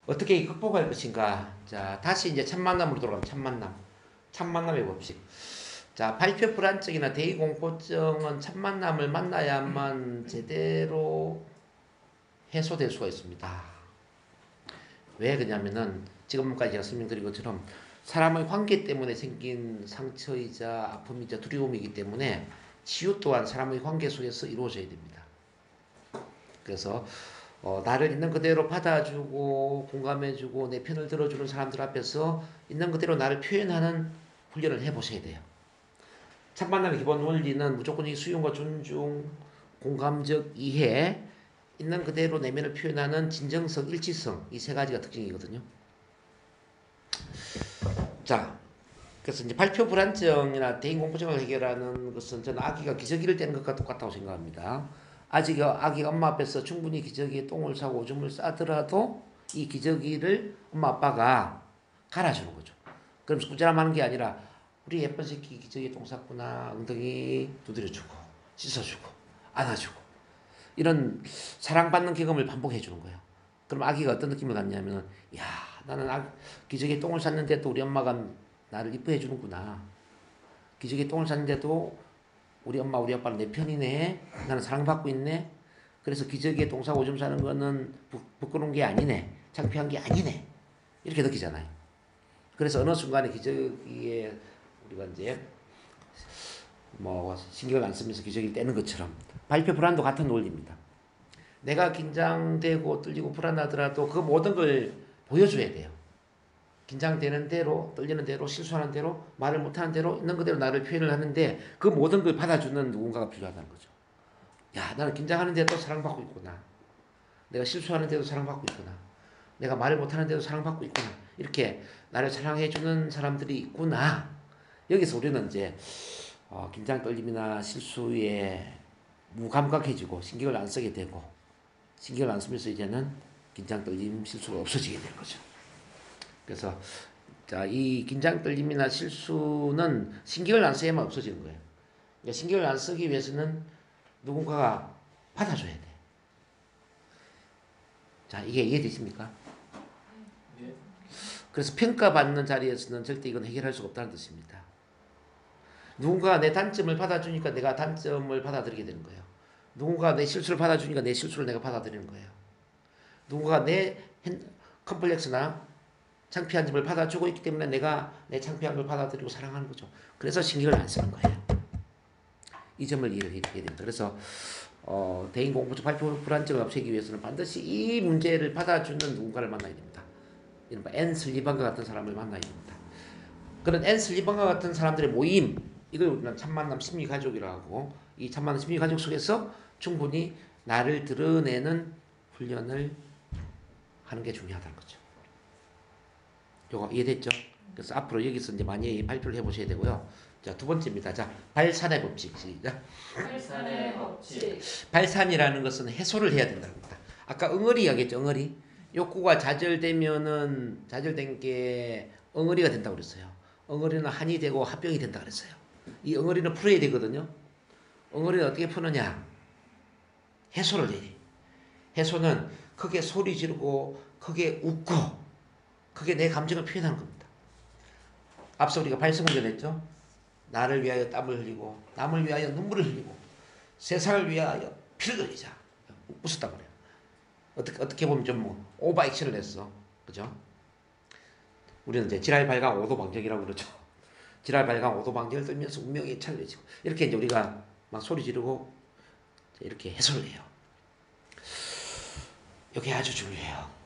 어떻게 극복할 것인가? 자, 다시 이제 첫 만남으로 돌아가면 첫 만남. 첫 만남의 법칙. 자, 발표 불안증이나 대의 공포증은 첫 만남을 만나야만 제대로 해소될 수가 있습니다. 왜 그러냐면은 지금까지 제가 설명드린 것처럼 사람의 관계 때문에 생긴 상처이자 아픔이자 두려움이기 때문에 치유 또한 사람의 관계 속에서 이루어져야 됩니다. 그래서 나를 있는 그대로 받아주고 공감해주고 내 편을 들어주는 사람들 앞에서 있는 그대로 나를 표현하는 훈련을 해보셔야 돼요. 첫 만남의 기본 원리는 무조건적인 수용과 존중, 공감적 이해, 있는 그대로 내면을 표현하는 진정성, 일치성, 이 세 가지가 특징이거든요. 자, 그래서 이제 발표 불안증이나 대인 공포증을 해결하는 것은 저는 아기가 기저귀를 떼는 것과 똑같다고 생각합니다. 아기가 엄마 앞에서 충분히 기저귀에 똥을 싸고 오줌을 싸더라도 이 기저귀를 엄마 아빠가 갈아주는 거죠. 그러면서 꾸지람하는 게 아니라 우리 예쁜 새끼 기저귀에 똥 쌌구나, 엉덩이 두드려주고 씻어주고 안아주고 이런 사랑받는 경험을 반복해 주는 거예요. 그럼 아기가 어떤 느낌을 갖냐면은 야, 나는 기저귀에 똥을 쌌는데도 우리 엄마가 나를 이뻐해 주는구나. 기저귀에 똥을 쌌는데도 우리 엄마 우리 아빠는 내 편이네. 나는 사랑받고 있네. 그래서 기저귀에 똥 싸고 오줌 싸는 거는 부끄러운 게 아니네. 창피한 게 아니네. 이렇게 느끼잖아요. 그래서 어느 순간에 기저귀에 우리가 이제 뭐 신경을 안 쓰면서 기저귀를 떼는 것처럼 발표 불안도 같은 원리입니다. 내가 긴장되고 떨리고 불안하더라도 그 모든 걸 보여줘야 돼요. 긴장되는 대로, 떨리는 대로, 실수하는 대로, 말을 못하는 대로 있는 그대로 나를 표현을 하는데 그 모든 걸 받아주는 누군가가 필요하다는 거죠. 야, 나는 긴장하는데도 사랑받고 있구나. 내가 실수하는데도 사랑받고 있구나. 내가 말을 못하는데도 사랑받고 있구나. 이렇게 나를 사랑해주는 사람들이 있구나. 여기서 우리는 이제 긴장, 떨림이나 실수에 무감각해지고 신경을 안 쓰게 되고 신경을 안 쓰면서 이제는 긴장, 떨림, 실수가 없어지게 되는 거죠. 그래서 자, 이 긴장, 떨림이나 실수는 신경을 안 써야만 없어지는 거예요. 그러니까 신경을 안 쓰기 위해서는 누군가가 받아줘야 돼. 자, 이게 이해되십니까? 네. 그래서 평가받는 자리에서는 절대 이건 해결할 수가 없다는 뜻입니다. 누군가가 내 단점을 받아주니까 내가 단점을 받아들이게 되는 거예요. 누군가가 내 실수를 받아주니까 내 실수를 내가 받아들이는 거예요. 누군가가 내 컴플렉스나 창피한 점을 받아주고 있기 때문에 내가 내 창피한 걸 받아들이고 사랑하는 거죠. 그래서 신경을 안 쓰는 거예요. 이 점을 이해해야 됩니다. 그래서 대인 공포증, 발표 불안증을 없애기 위해서는 반드시 이 문제를 받아주는 누군가를 만나야 됩니다. 이른바 앤 슬리반과 같은 사람을 만나야 됩니다. 그런 앤 슬리반과 같은 사람들의 모임, 이걸 우리는 참만남 심리가족이라고 하고, 이 참만남 심리가족 속에서 충분히 나를 드러내는 훈련을 하는 게 중요하다는 거죠. 요거 이해됐죠? 그래서 앞으로 여기서 이제 많이 발표를 해보셔야 되고요. 자, 두 번째입니다. 자, 발산의 법칙. 시작. 발산의 법칙. 발산이라는 것은 해소를 해야 된다는 겁니다. 아까 응어리 이야기했죠, 응어리. 욕구가 좌절되면은, 좌절된 게 응어리가 된다고 그랬어요. 응어리는 한이 되고 합병이 된다고 그랬어요. 이 응어리는 풀어야 되거든요. 응어리는 어떻게 푸느냐? 해소를 해야 돼. 해소는 크게 소리 지르고, 크게 웃고, 크게 내 감정을 표현하는 겁니다. 앞서 우리가 발성훈련 했죠? 나를 위하여 땀을 흘리고, 남을 위하여 눈물을 흘리고, 세상을 위하여 피를 흘리자. 웃었단 말이에요. 어떻게 보면 좀 뭐 오버 액션을 했어. 그죠? 우리는 이제 지랄 발광 오도 방정이라고 그러죠. 지랄 발광 오도 방정을 떨면서 운명에 찰려지고, 이렇게 이제 우리가 막 소리 지르고, 이렇게 해소를 해요. 이게 아주 중요해요.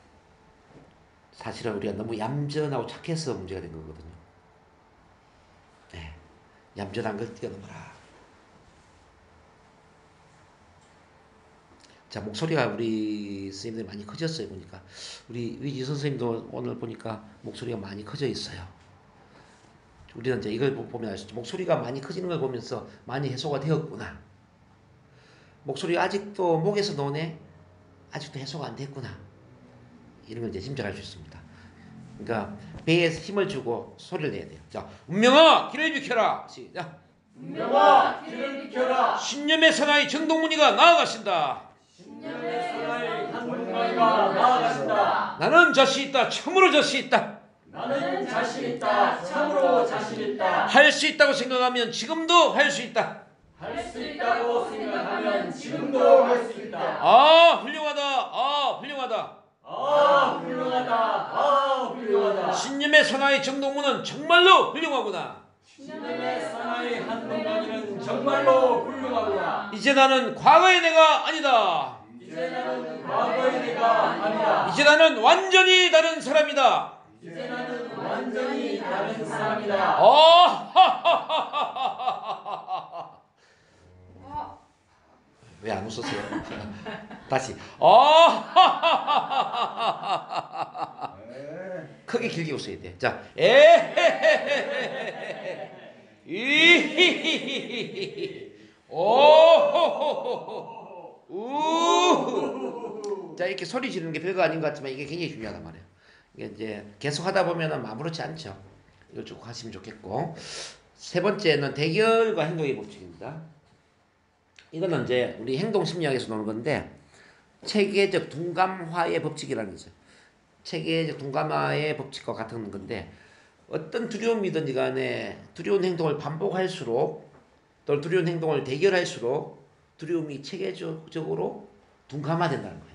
사실은 우리가 너무 얌전하고 착해서 문제가 된 거거든요. 네. 얌전한 걸 뛰어넘어라. 자, 목소리가 우리 선생님들이 많이 커졌어요, 보니까. 우리 위지 선생님도 오늘 보니까 목소리가 많이 커져 있어요. 우리는 이제 이걸 보면 알 수 있죠. 목소리가 많이 커지는 걸 보면서 많이 해소가 되었구나. 목소리가 아직도 목에서 노네? 아직도 해소가 안 됐구나. 이런 걸 이제 짐작할 수 있습니다. 그러니까 배에 힘을 주고 소리를 내야 돼요. 자, 운명아 길을 비켜라. 시작. 운명아 길을 비켜라. 신념의 사나이 정동문이가 나아가신다. 신념의 사나이 정동문이가 결과가 나아가신다. 나는 자신 있다. 참으로 자신 있다. 나는 자신 있다. 참으로 자신 있다. 할 수 있다고 생각하면 지금도 할 수 있다. 할 수 있다고 생각하면 지금도 할 수 있다. 아, 훌륭하다. 아, 훌륭하다. 아, 훌륭하다. 아, 훌륭하다. 신념의 사나이 정동문은 정말로 훌륭하구나. 신념의 사나이 한동관이는 정말로 훌륭하구나. 이제 나는 과거의 내가 아니다. 이제 나는 과거의 내가 아니다. 이제 나는 완전히 다른 사람이다. 이제 나는 완전히 다른 사람이다. 왜 안 웃었어요? 다시. 크게 길게 웃어야 돼. 자, 자, 이렇게 소리 지르는 게 별거 아닌 것 같지만 이게 굉장히 중요하단 말이에요. 이게 이제 계속 하다 보면은 아무렇지 않죠. 이거 쭉 하시면 좋겠고. 세 번째는 대결과 행동의 법칙입니다. 이거는 이제 우리 행동 심리학에서 나오는 건데 체계적 둔감화의 법칙이라는 거죠. 체계적 둔감화의 법칙과 같은 건데 어떤 두려움이든지 간에 두려운 행동을 반복할수록 또 두려운 행동을 대결할수록 두려움이 체계적으로 둔감화된다는 거예요.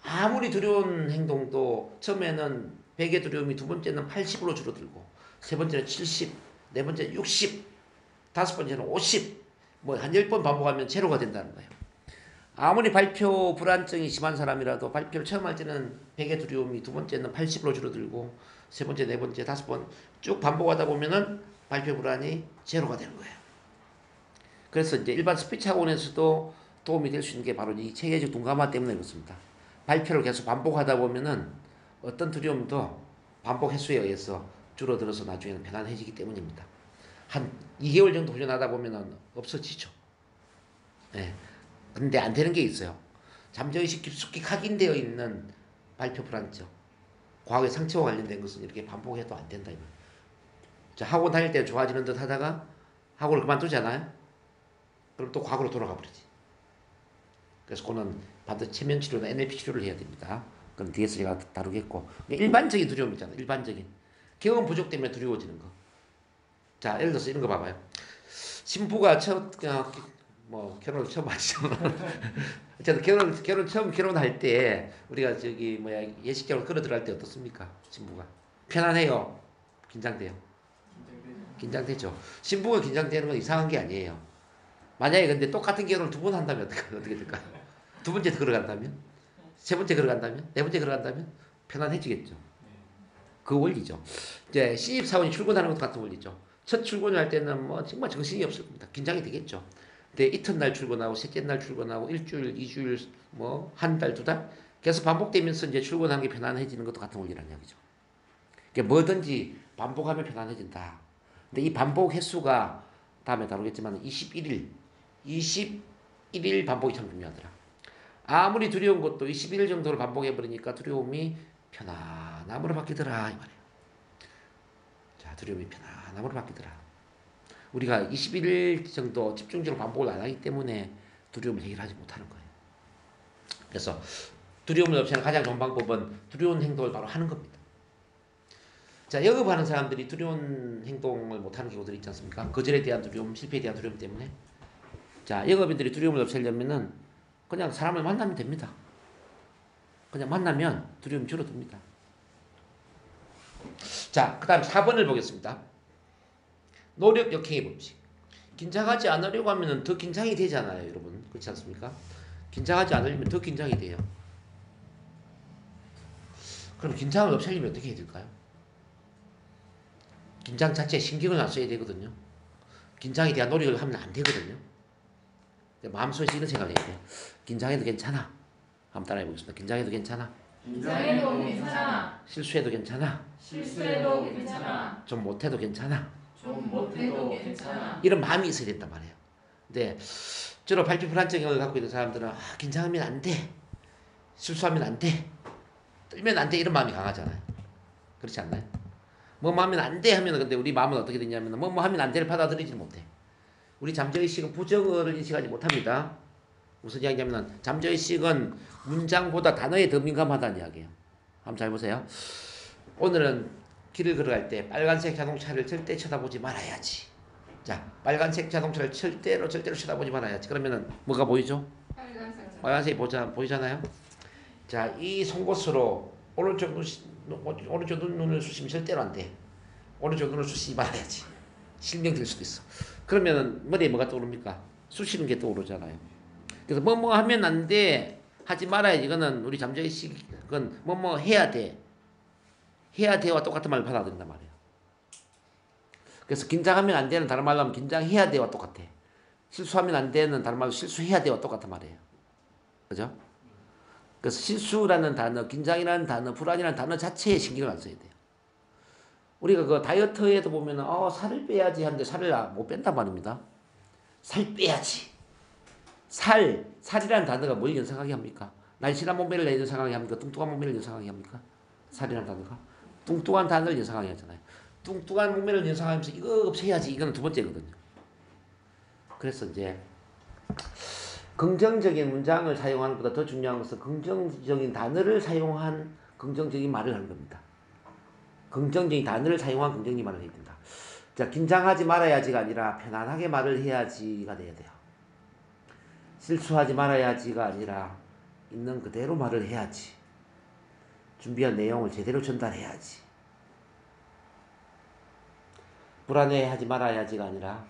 아무리 두려운 행동도 처음에는 100의 두려움이 두 번째는 80으로 줄어들고 세 번째는 70, 네 번째는 60, 다섯 번째는 50, 뭐 한 10번 반복하면 제로가 된다는 거예요. 아무리 발표 불안증이 심한 사람이라도 발표를 처음 할 때는 100의 두려움이 두 번째는 80으로 줄어들고 세 번째, 네 번째, 다섯 번 쭉 반복하다 보면은 발표 불안이 제로가 되는 거예요. 그래서 이제 일반 스피치 학원에서도 도움이 될 수 있는 게 바로 이 체계적 둔감화 때문에 그렇습니다. 발표를 계속 반복하다 보면은 어떤 두려움도 반복 횟수에 의해서 줄어들어서 나중에는 편안해지기 때문입니다. 한 2개월 정도 훈련하다 보면은 없어지죠. 예. 근데 안 되는 게 있어요. 잠재의식 깊숙이 각인되어 있는 발표 불안증, 과거의 상처와 관련된 것은 이렇게 반복해도 안 된다. 자, 학원 다닐 때 좋아지는 듯 하다가 학원을 그만두잖아요. 그럼 또 과거로 돌아가 버리지. 그래서 그거는 반드시 체면 치료나 NLP 치료를 해야 됩니다. 그건 뒤에서 제가 다루겠고. 일반적인 두려움 있잖아요. 일반적인. 경험 부족 때문에 두려워지는 거. 자, 예를 들어서 이런 거 봐봐요. 신부가 결혼을 처음 하죠. 어쨌든 결혼 처음 결혼할 때 우리가 예식장으로 끌어 들어갈 때 어떻습니까? 신부가 편안해요. 긴장돼요. 긴장되죠. 신부가 긴장되는 건 이상한 게 아니에요. 만약에 근데 똑같은 결혼을 두 번 한다면 어떻게 될까요? 두 번째 걸어간다면, 세 번째 걸어간다면, 네 번째 걸어간다면 편안해지겠죠. 그 원리죠. 이제 신입 사원이 출근하는 것도 같은 원리죠. 첫 출근을 할 때는 뭐 정말 정신이 없을 겁니다. 긴장이 되겠죠. 근데 이튿날 출근하고 셋째 날 출근하고 일주일, 2주일, 뭐 한 달, 두 달 계속 반복되면서 이제 출근하는 게 편안해지는 것도 같은 원리라는 이야기죠. 그러니까 뭐든지 반복하면 편안해진다. 근데 이 반복 횟수가 다음에 다루겠지만 21일 반복이 참 중요하더라. 아무리 두려운 것도 21일 정도를 반복해버리니까 두려움이 편안함으로 바뀌더라 이 말이에요. 자, 두려움이 편안함으로 바뀌더라. 우리가 21일 정도 집중적으로 반복을 안 하기 때문에 두려움을 해결하지 못하는 거예요. 그래서 두려움을 없애는 가장 좋은 방법은 두려운 행동을 바로 하는 겁니다. 자, 영업하는 사람들이 두려운 행동을 못하는 경우들이 있지 않습니까? 거절에 대한 두려움, 실패에 대한 두려움 때문에. 자, 영업인들이 두려움을 없애려면은 그냥 사람을 만나면 됩니다. 그냥 만나면 두려움이 줄어듭니다. 자, 그 다음 4번을 보겠습니다. 노력 역행의 법칙. 긴장하지 않으려고 하면 더 긴장이 되잖아요, 여러분. 그렇지 않습니까? 긴장하지 않으려면 더 긴장이 돼요. 그럼 긴장을 없애려면 어떻게 해야 될까요? 긴장 자체에 신경을 안 써야 되거든요. 긴장에 대한 노력을 하면 안 되거든요. 마음속에서 이런 생각을 해야 돼요. 긴장해도 괜찮아. 한번 따라해 보겠습니다. 긴장해도 괜찮아. 긴장해도 괜찮아. 실수해도 괜찮아. 실수해도 괜찮아. 좀 못해도 괜찮아. 좀 못해도 괜찮아. 이런 마음이 있어야 된단 말이에요. 근데 주로 발표 불안증을 갖고 있는 사람들은 긴장하면 안 돼. 실수하면 안 돼. 떨면 안 돼. 이런 마음이 강하잖아요. 그렇지 않나요? 뭐 하면 안 돼 하면 근데 우리 마음은 어떻게 되냐면 뭐 하면 안 돼를 받아들이지 못해. 우리 잠재의식은 부정을 인식하지 못합니다. 무슨 이야기냐면 잠재의식은 문장보다 단어에 더 민감하다는 이야기예요. 한번 잘 보세요. 오늘은 길을 걸어갈 때 빨간색 자동차를 절대 쳐다보지 말아야지. 자, 빨간색 자동차를 절대로 쳐다보지 말아야지. 그러면은 뭐가 보이죠? 빨간색이 보이잖아요. 자, 이 송곳으로 오른쪽 눈을 쑤시면 절대로 안 돼. 오른쪽 눈을 쑤시지 말아야지. 실명될 수도 있어. 그러면은 머리에 뭐가 떠오릅니까? 쑤시는 게 떠오르잖아요. 그래서 뭐뭐 하면 안 돼. 하지 말아야지. 이거는 우리 잠재의식은 뭐뭐 해야 돼. 해야 돼와 똑같은 말을 받아들인단 말이에요. 그래서 긴장하면 안 되는 다른 말로 하면 긴장해야 돼와 똑같아. 실수하면 안 되는 다른 말로 실수해야 돼와 똑같은 말이에요. 그죠? 그래서 실수라는 단어, 긴장이라는 단어, 불안이라는 단어 자체에 신경을 안 써야 돼요. 우리가 그 다이어트에도 보면은 살을 빼야지 하는데 살을 못 뺀단 말입니다. 살 빼야지. 살이라는 단어가 뭘 연상하게 합니까? 날씬한 몸매를 연상하게 합니까? 뚱뚱한 몸매를 연상하게 합니까? 살이라는 단어가 뚱뚱한 단어를 연상하게 하잖아요. 뚱뚱한 몸매를 연상하면서 이거 없애야지. 이거는 두 번째거든요. 그래서 이제 긍정적인 문장을 사용하는 것보다 더 중요한 것은 긍정적인 단어를 사용한 긍정적인 말을 하는 겁니다. 긍정적인 단어를 사용한 긍정적인 말을 해야 된다. 자, 긴장하지 말아야지가 아니라 편안하게 말을 해야지가 돼야 돼요. 실수하지 말아야지가 아니라 있는 그대로 말을 해야지. 준비한 내용을 제대로 전달해야지. 불안해하지 말아야지가 아니라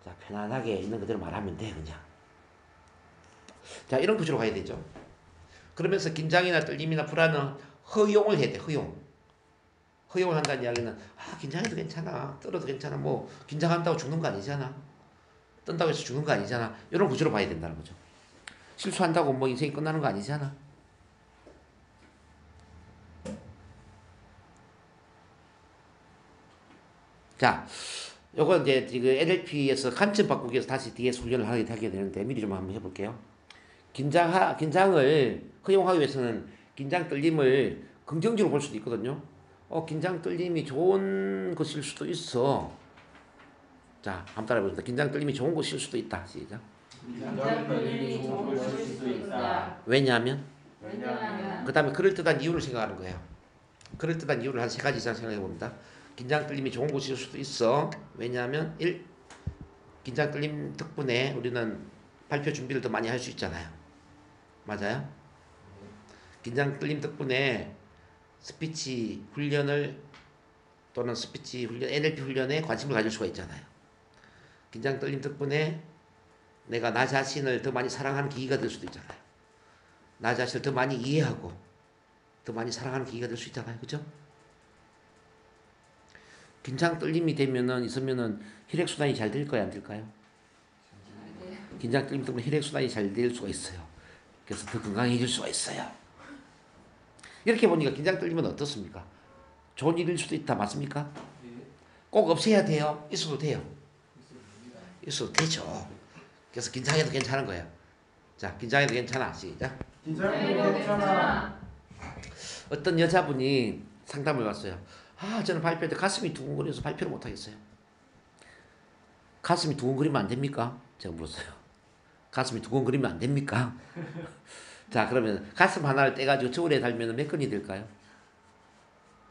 자, 편안하게 있는 그대로 말하면 돼 그냥. 자, 이런 구조로 가야 되죠. 그러면서 긴장이나 떨림이나 불안은 허용을 해야 돼. 허용을 한다는 이야기는 긴장해도 괜찮아. 떨어도 괜찮아. 뭐 긴장한다고 죽는 거 아니잖아. 떤다고 해서 죽는 거 아니잖아. 이런 구조로 봐야 된다는 거죠. 실수한다고 뭐 인생이 끝나는 거 아니잖아. 자, 요거 이제 NLP에서 관점 바꾸기 위해서 다시 뒤에서 훈련을 하게 되는데 미리 좀 한번 해볼게요. 긴장을 허용하기 위해서는 긴장 떨림을 긍정적으로 볼 수도 있거든요. 긴장 떨림이 좋은 것일 수도 있어. 자, 한번 따라해보겠습니다. 긴장 떨림이 좋은 것일 수도 있다. 시작. 긴장 떨림이 좋은 것일 수도 있다. 왜냐하면 그 다음에 그럴듯한 이유를 생각하는 거예요. 그럴듯한 이유를 한 3가지 이상 생각해 봅니다. 긴장 떨림이 좋은 것일 수도 있어. 왜냐하면 1. 긴장 떨림 덕분에 우리는 발표 준비를 더 많이 할 수 있잖아요. 맞아요? 긴장 떨림 덕분에 스피치 훈련을 또는 스피치 훈련, NLP 훈련에 관심을 가질 수가 있잖아요. 긴장 떨림 덕분에 내가 나 자신을 더 많이 사랑하는 계기가 될 수도 있잖아요. 나 자신을 더 많이 이해하고 더 많이 사랑하는 계기가 될 수 있잖아요. 그죠? 긴장 떨림이 있으면은 혈액순환이 잘 될 거야, 안 될까요? 긴장 떨림 때문에 혈액순환이 잘 될 수가 있어요. 그래서 더 건강해질 수가 있어요. 이렇게 보니까 긴장 떨림은 어떻습니까? 좋은 일일 수도 있다. 맞습니까? 꼭 없애야 돼요? 있어도 돼요? 있어도 되죠. 그래서 긴장해도 괜찮은 거예요. 자, 긴장해도 괜찮아. 시작. 긴장해도 괜찮아. 어떤 여자분이 상담을 왔어요. 저는 발표할 때 가슴이 두근거려서 발표를 못하겠어요. 가슴이 두근거리면 안 됩니까? 제가 물었어요. 가슴이 두근거리면 안 됩니까? 자, 그러면 가슴 하나를 떼가지고 저울에 달면 몇 근이 될까요?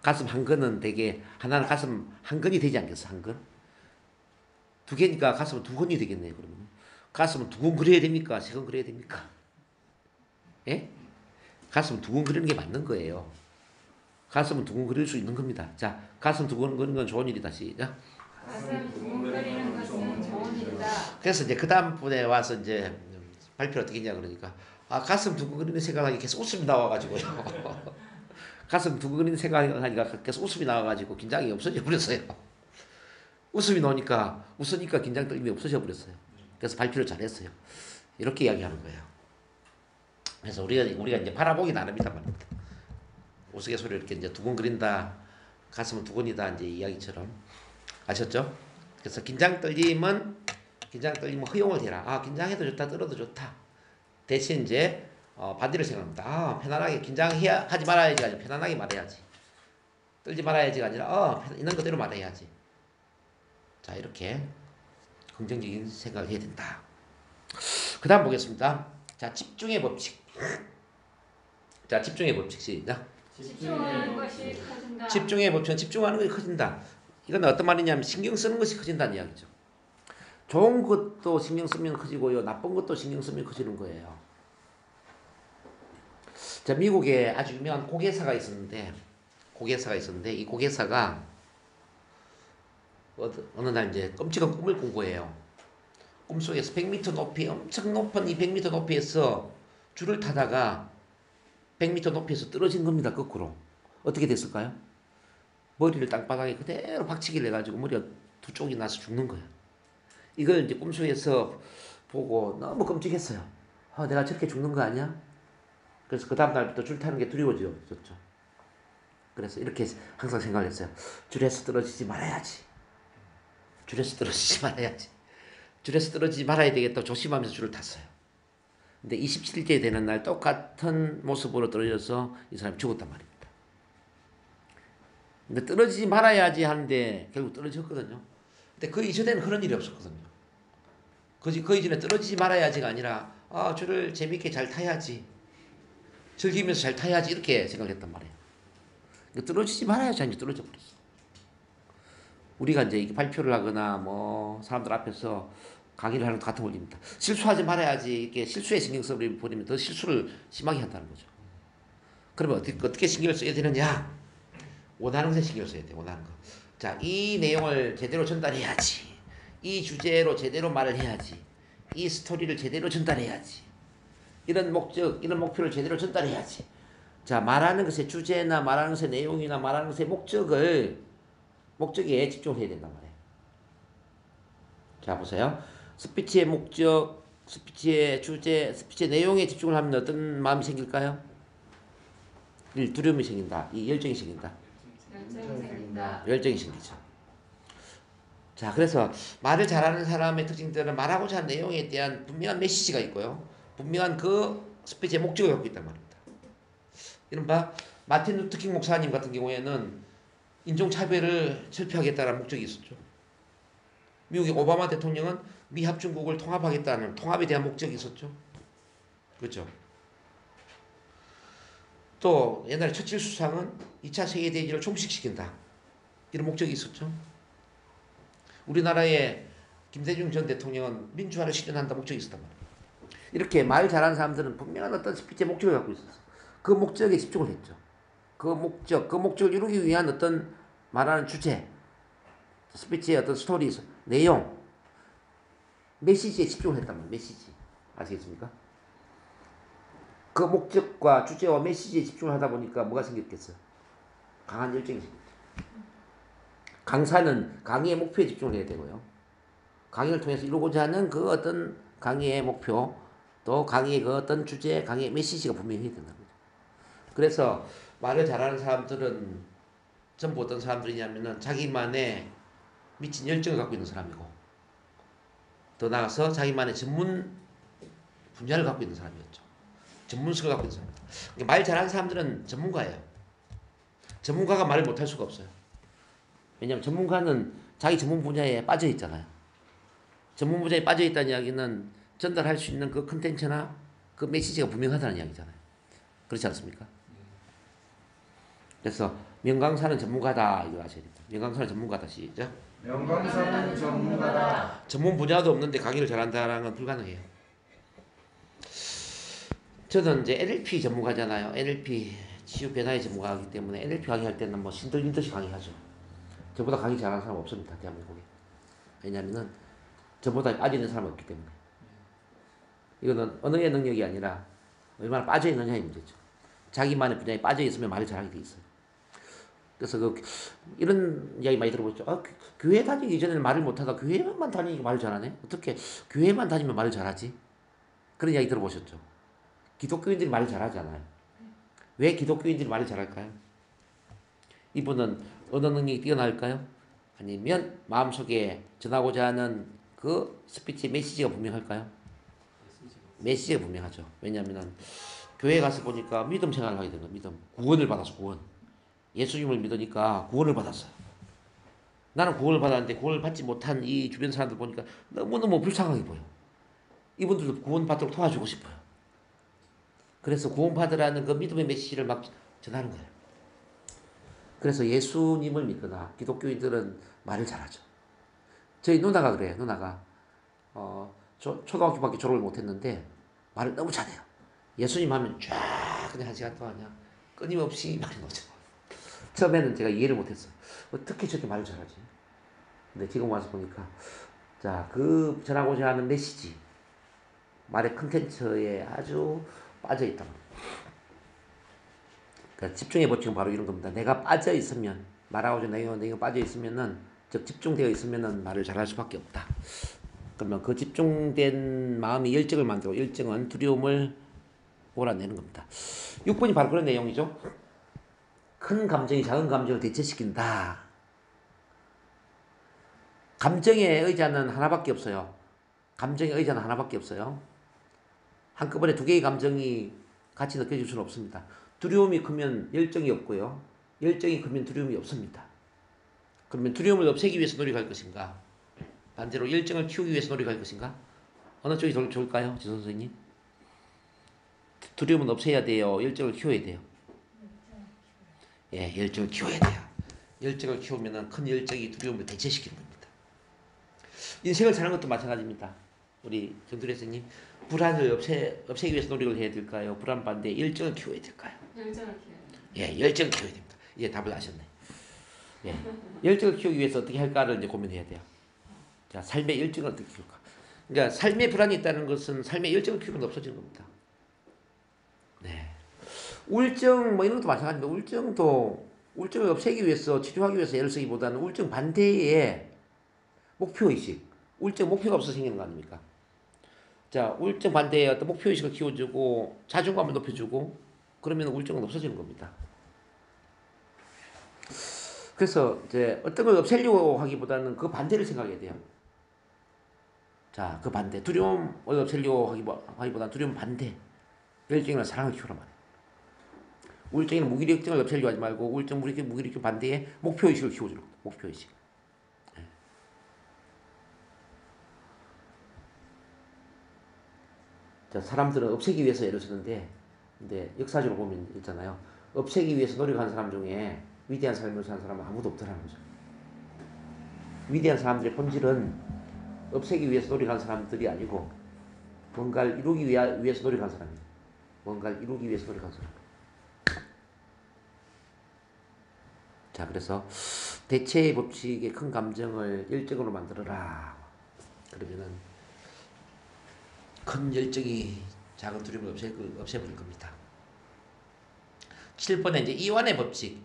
가슴 한 근은 되게, 하나는 가슴 한 근이 되지 않겠어? 한 근? 2개니까 가슴은 2근이 되겠네요, 그러면. 가슴은 두근거려야 됩니까? 3근 그려야 됩니까? 예? 가슴은 두근거리는 게 맞는 거예요. 가슴은 두근거릴 수 있는 겁니다. 자, 가슴 두근거리는 건 좋은 일이다. 시작. 가슴 두근거리는 것은 좋은 일이다. 그래서 이제 그 다음 분에 와서 이제 발표를 어떻게 했냐 그러니까 가슴 두근거리는 생각하니 계속 웃음이 나와가지고요. 가슴 두근거리는 생각하니까 계속 웃음이 나와가지고 긴장이 없어져 버렸어요. 웃음이 나오니까 웃으니까 긴장 떨림이 없어져 버렸어요. 그래서 발표를 잘했어요. 이렇게 이야기하는 거예요. 그래서 우리가 이제 바라보기 나름이다 말입니다. 우스갯소리로 이렇게 이제 두근거린다, 가슴은 두근이다 이제 이야기처럼 아셨죠? 그래서 긴장 떨림은 허용을 해라. 긴장해도 좋다, 떨어도 좋다. 대신 이제 반대로 생각합니다. 편안하게 하지 말아야지 아니라 편안하게 말해야지. 떨지 말아야지가 아니라 있는 그대로 말해야지. 자, 이렇게 긍정적인 생각을 해야 된다. 그 다음 보겠습니다. 자, 집중의 법칙. 자, 집중의 법칙 시작. 집중하는 것이 커진다. 집중의 법칙은 집중하는 것이 커진다. 이건 어떤 말이냐면 신경 쓰는 것이 커진다는 이야기죠. 좋은 것도 신경 쓰면 커지고요. 나쁜 것도 신경 쓰면 커지는 거예요. 자, 미국에 아주 유명한 고개사가 있었는데 이 고개사가 어느 날 이제 끔찍한 꿈을 꾼 거예요. 꿈속에서 100m 높이, 엄청 높은 이 100m 높이에서 줄을 타다가 100m 높이에서 떨어진 겁니다. 거꾸로. 어떻게 됐을까요? 머리를 땅바닥에 그대로 박치기를 해가지고 머리가 두 쪽이 나서 죽는 거예요. 이걸 이제 꿈속에서 보고 너무 끔찍했어요. 내가 저렇게 죽는 거 아니야? 그래서 그 다음날부터 줄 타는 게 두려워졌죠. 그래서 이렇게 항상 생각을 했어요. 줄에서 떨어지지 말아야지. 줄에서 떨어지지 말아야지. 줄에서 떨어지지 말아야 되겠다 조심하면서 줄을 탔어요. 근데 27일째 되는 날 똑같은 모습으로 떨어져서 이 사람이 죽었단 말입니다. 근데 떨어지지 말아야지 하는데 결국 떨어졌거든요. 근데 그 이전에는 그런 일이 없었거든요. 그 이전에 떨어지지 말아야지가 아니라 줄을 재밌게 잘 타야지. 즐기면서 잘 타야지 이렇게 생각했단 말이에요. 떨어지지 말아야지 하니 떨어져 버렸어. 우리가 이제 이렇게 발표를 하거나 뭐 사람들 앞에서 강의를 하는 것 같은 원리입니다. 실수하지 말아야지 이렇게 실수에 신경 써버리면 더 실수를 심하게 한다는 거죠. 그러면 어떻게 신경을 써야 되느냐? 원하는 것에 신경을 써야 돼. 원하는 거. 자, 이 내용을 제대로 전달해야지. 이 주제로 제대로 말을 해야지. 이 스토리를 제대로 전달해야지. 이런 목표를 제대로 전달해야지. 자, 말하는 것의 주제나 말하는 것의 내용이나 말하는 것의 목적에 집중을 해야 된단 말이에요. 자, 보세요. 스피치의 목적, 스피치의 주제, 스피치의 내용에 집중을 하면 어떤 마음이 생길까요? 두려움이 생긴다. 열정이 생긴다. 열정이 생기죠. 자, 그래서 말을 잘하는 사람의 특징들은 말하고자 하는 내용에 대한 분명한 메시지가 있고요. 분명한 그 스피치의 목적을 갖고 있단 말입니다. 이른바 마틴 루터킹 목사님 같은 경우에는 인종차별을 철폐하겠다는 목적이 있었죠. 미국의 오바마 대통령은 미합중국을 통합하겠다는 통합에 대한 목적이 있었죠. 그렇죠. 또 옛날에 처칠 수상은 2차 세계대전을 종식시킨다. 이런 목적이 있었죠. 우리나라의 김대중 전 대통령은 민주화를 실현한다 목적이 있었단 말이에요. 이렇게 말 잘하는 사람들은 분명한 어떤 스피치의 목적을 갖고 있었어. 그 목적에 집중을 했죠. 그 목적을 이루기 위한 어떤 말하는 주제, 스피치의 어떤 스토리, 내용, 메시지에 집중을 했단 말이에요. 메시지. 아시겠습니까? 그 목적과 주제와 메시지에 집중을 하다 보니까 뭐가 생겼겠어요? 강한 열정이 생겼죠. 강사는 강의의 목표에 집중을 해야 되고요. 강의를 통해서 이루고자 하는 그 어떤 강의의 목표, 또 강의의 그 어떤 주제, 강의의 메시지가 분명히 해야 된다는 거죠. 그래서 말을 잘하는 사람들은 전부 어떤 사람들이냐면은 자기만의 미친 열정을 갖고 있는 사람이고, 더 나아가서 자기만의 전문 분야를 갖고 있는 사람이었죠. 전문성을 갖고 있는 사람. 말 잘하는 사람들은 전문가예요. 전문가가 말을 못할 수가 없어요. 왜냐하면 전문가는 자기 전문 분야에 빠져 있잖아요. 전문 분야에 빠져 있다는 이야기는 전달할 수 있는 그 컨텐츠나 그 메시지가 분명하다는 이야기잖아요. 그렇지 않습니까? 그래서 명강사는 전문가다 이거 아셔야 됩니다. 명강사는 전문가다 시작. 명강사는 전문가다. 전문 분야도 없는데 강의를 잘한다는 건 불가능해요. 저는 이제 NLP 전문가잖아요. NLP 치유 변화의 전문가이기 때문에 NLP 강의할 때는 뭐 신들린 듯이 강의하죠. 저보다 강의 잘하는 사람 없습니다. 대한민국에. 왜냐하면은 저보다 빠져있는 사람이 없기 때문에. 이거는 언어의 능력이 아니라 얼마나 빠져있느냐의 문제죠. 자기만의 분야에 빠져있으면 말을 잘하게 돼 있어요. 그래서 이런 이야기 많이 들어보죠. 교회 다니기 전에는 말을 못하다 교회만 다니니까 말을 잘하네? 어떻게 교회만 다니면 말을 잘하지? 그런 이야기 들어보셨죠? 기독교인들이 말을 잘하잖아요. 왜 기독교인들이 말을 잘할까요? 이분은 언어 능력이 뛰어날까요? 아니면 마음속에 전하고자 하는 그 스피치 메시지가 분명할까요? 메시지가 분명하죠. 왜냐하면 교회에 가서 보니까 믿음 생활을 하게 된 거예요. 믿음. 구원을 받았어. 구원. 예수님을 믿으니까 구원을 받았어요. 나는 구원을 받았는데 구원을 받지 못한 이 주변 사람들 보니까 너무너무 불쌍하게 보여. 이분들도 구원받도록 도와주고 싶어요. 그래서 구원받으라는 그 믿음의 메시지를 막 전하는 거예요. 그래서 예수님을 믿거나 기독교인들은 말을 잘하죠. 저희 누나가 그래요. 누나가 초등학교밖에 졸업을 못했는데 말을 너무 잘해요. 예수님 하면 쫙 그냥 1시간 동안 그냥 끊임없이 말이 나오죠. 처음에는 제가 이해를 못했어요. 어떻게 저렇게 말을 잘하지? 근데 지금 와서 보니까 자, 그 전하고자 하는 메시지 말의 컨텐츠에 아주 빠져있다. 그러니까 집중의 법칙은 바로 이런 겁니다. 내가 빠져있으면 말하고자 내가 빠져있으면은 즉 집중되어 있으면은 말을 잘할 수밖에 없다. 그러면 그 집중된 마음이 열정을 만들고 열정은 두려움을 몰아내는 겁니다. 6번이 바로 그런 내용이죠. 큰 감정이 작은 감정을 대체시킨다. 감정의 의자는 하나밖에 없어요. 감정의 의자는 하나밖에 없어요. 한꺼번에 두 개의 감정이 같이 느껴질 수는 없습니다. 두려움이 크면 열정이 없고요. 열정이 크면 두려움이 없습니다. 그러면 두려움을 없애기 위해서 노력할 것인가? 반대로 열정을 키우기 위해서 노력할 것인가? 어느 쪽이 좋을까요? 지 선생님? 두려움은 없애야 돼요. 열정을 키워야 돼요. 예, 열정을 키워야 돼요. 열정을 키우면 큰 열정이 두려움을 대체시키는 겁니다. 인생을 사는 것도 마찬가지입니다. 우리 정두래 선생님, 불안을 없애기 위해서 노력을 해야 될까요? 불안 반대에 열정을 키워야 될까요? 열정을 키워야 예, 열정을 키워야 됩니다. 이제 답을 아셨네. 예, 열정을 키우기 위해서 어떻게 할까를 이제 고민해야 돼요. 자, 삶의 열정을 어떻게 키울까? 그러니까 삶의 불안이 있다는 것은 삶의 열정을 키우면 없어지는 겁니다. 네. 우울증 뭐 이런 것도 마찬가지입니다. 우울증을 없애기 위해서 치료하기 위해서 애를 쓰기보다는 우울증 반대의 목표의식, 우울증 목표가 없어서 생기는 거 아닙니까? 자, 우울증 반대의 어떤 목표의식을 키워주고 자존감을 높여주고 그러면 우울증은 없어지는 겁니다. 그래서 이제 어떤 걸 없애려고 하기보다는 그 반대를 생각해야 돼요. 자, 그 반대. 두려움을 없애려고 하기보다는 두려움 반대. 열정이나 사랑을 키우란 말이에요. 우울증이나 무기력증을 없애려고 하지 말고 우울증, 무기력증 반대에 목표의식을 키워주는 겁니다. 목표의식. 네. 자, 사람들은 없애기 위해서 애를 쓰는데 근데 역사적으로 보면 있잖아요. 없애기 위해서 노력하는 사람 중에 위대한 삶을 사는 사람은 아무도 없더라는 거죠. 위대한 사람들의 본질은 없애기 위해서 노력하는 사람들이 아니고 뭔가를 이루기 위해서 노력하는 사람이에요. 뭔가를 이루기 위해서 노력하는 사람. 자, 그래서 대체의 법칙의 큰 감정을 열정으로 만들어라. 그러면은 큰 열정이 작은 두려움을 없애버릴 겁니다. 7번에 이제 이완의 법칙.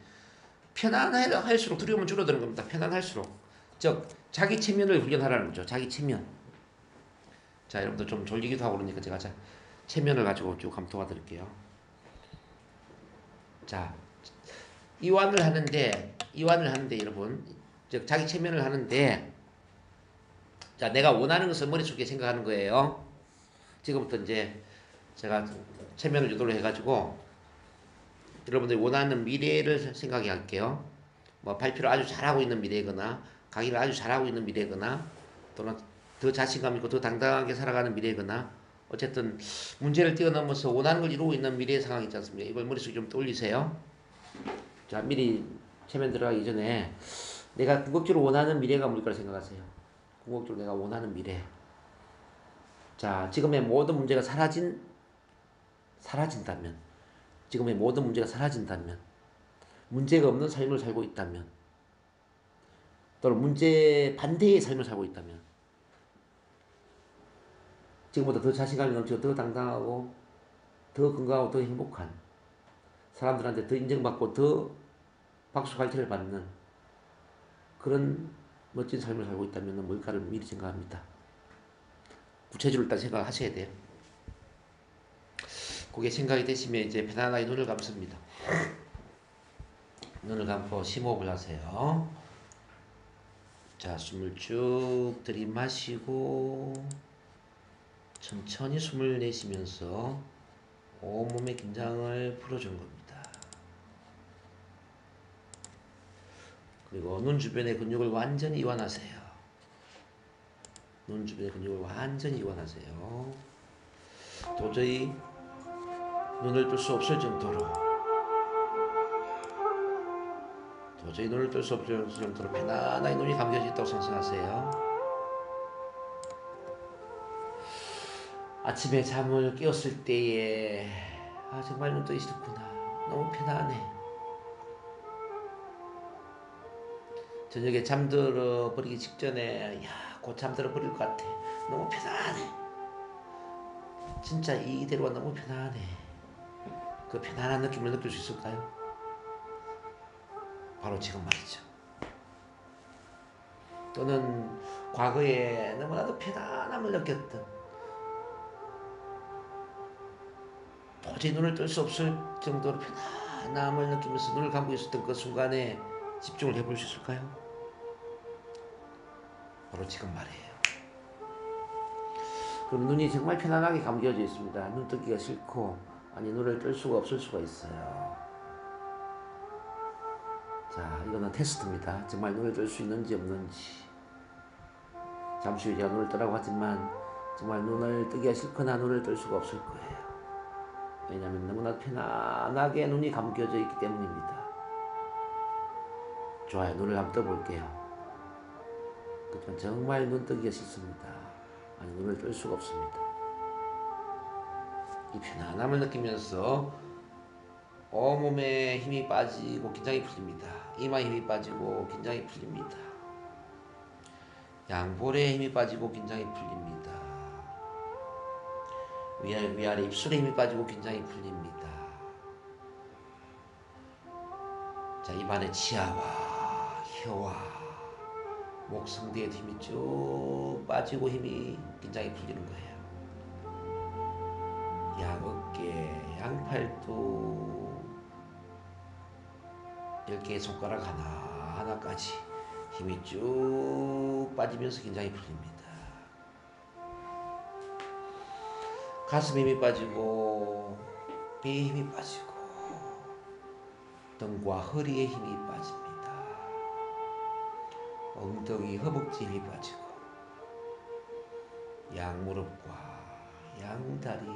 편안할수록 두려움은 줄어드는 겁니다. 편안할수록. 즉, 자기 체면을 훈련하라는 거죠. 자기 체면. 자, 여러분들 좀 졸리기도 하고 그러니까 제가 체면을 가지고 쭉 한번 도와드릴게요. 자, 이완을 하는데 여러분, 즉 자기 체면을 하는데, 자, 내가 원하는 것을 머릿속에 생각하는 거예요. 지금부터 이제 제가 체면을 유도를 해가지고 여러분들이 원하는 미래를 생각해 할게요. 뭐 발표를 아주 잘하고 있는 미래거나 강의를 아주 잘하고 있는 미래거나 또는 더 자신감 있고 더 당당하게 살아가는 미래거나 어쨌든 문제를 뛰어넘어서 원하는 걸 이루고 있는 미래의 상황이 있지 않습니까? 이걸 머릿속에 좀 떠올리세요. 자, 미리 체면 들어가기 전에 내가 궁극적으로 원하는 미래가 뭘까를 생각하세요. 궁극적으로 내가 원하는 미래. 자, 지금의 모든 문제가 사라진다면, 지금의 모든 문제가 사라진다면, 문제가 없는 삶을 살고 있다면, 또는 문제 반대의 삶을 살고 있다면, 지금보다 더 자신감이 넘치고 더 당당하고 더 건강하고 더 행복한 사람들한테 더 인정받고 더 박수 갈채를 받는 그런 멋진 삶을 살고 있다면 뭘까를 미리 생각합니다. 구체적으로 일단 생각하셔야 돼요. 그게 생각이 되시면 이제 편안하게 눈을 감습니다. 눈을 감고 심호흡을 하세요. 자, 숨을 쭉 들이마시고 천천히 숨을 내쉬면서 온몸의 긴장을 풀어주는 겁니다. 그리고 눈 주변의 근육을 완전히 이완하세요. 눈 주변의 근육을 완전히 이완하세요. 도저히 눈을 뜰 수 없을 정도로 편안하게 눈이 감겨져 있다고 상상하세요. 아침에 잠을 깨웠을 때에 정말 눈 뜨기 싫구나. 너무 편안해. 저녁에 잠들어 버리기 직전에 곧 잠들어 버릴 것 같아. 너무 편안해. 진짜 이대로가 너무 편안해. 그 편안한 느낌을 느낄 수 있을까요? 바로 지금 말이죠. 또는 과거에 너무나도 편안함을 느꼈던, 도저히 눈을 뜰 수 없을 정도로 편안함을 느끼면서 눈을 감고 있었던 그 순간에 집중을 해볼 수 있을까요? 바로 지금 말이에요. 그럼 눈이 정말 편안하게 감겨져 있습니다. 눈 뜨기가 싫고 눈을 뜰 수가 없을 수가 있어요. 자, 이거는 테스트입니다. 정말 눈을 뜰 수 있는지 없는지. 잠시 후에 제가 눈을 뜨라고 하지만 정말 눈을 뜨기가 싫거나 눈을 뜰 수가 없을 거예요. 왜냐하면 너무나 편안하게 눈이 감겨져 있기 때문입니다. 좋아요. 눈을 한번 떠볼게요. 그렇지만 정말 눈 뜨기가 싫습니다. 눈을 뜰 수가 없습니다. 이 편안함을 느끼면서 온몸에 힘이 빠지고 긴장이 풀립니다. 이마에 힘이 빠지고 긴장이 풀립니다. 양볼에 힘이 빠지고 긴장이 풀립니다. 위아래 입술에 힘이 빠지고 긴장이 풀립니다. 자, 입안의 치아와 혀와 목 상대에 힘이 쭉 빠지고 긴장이 풀리는 거예요. 양어깨, 양팔도 10개의 손가락 하나까지 힘이 쭉 빠지면서 긴장이 풀립니다. 가슴에 힘이 빠지고 배에 힘이 빠지고 등과 허리에 힘이 빠집니다. 엉덩이, 허벅지에 힘이 빠지고 양무릎과 양다리,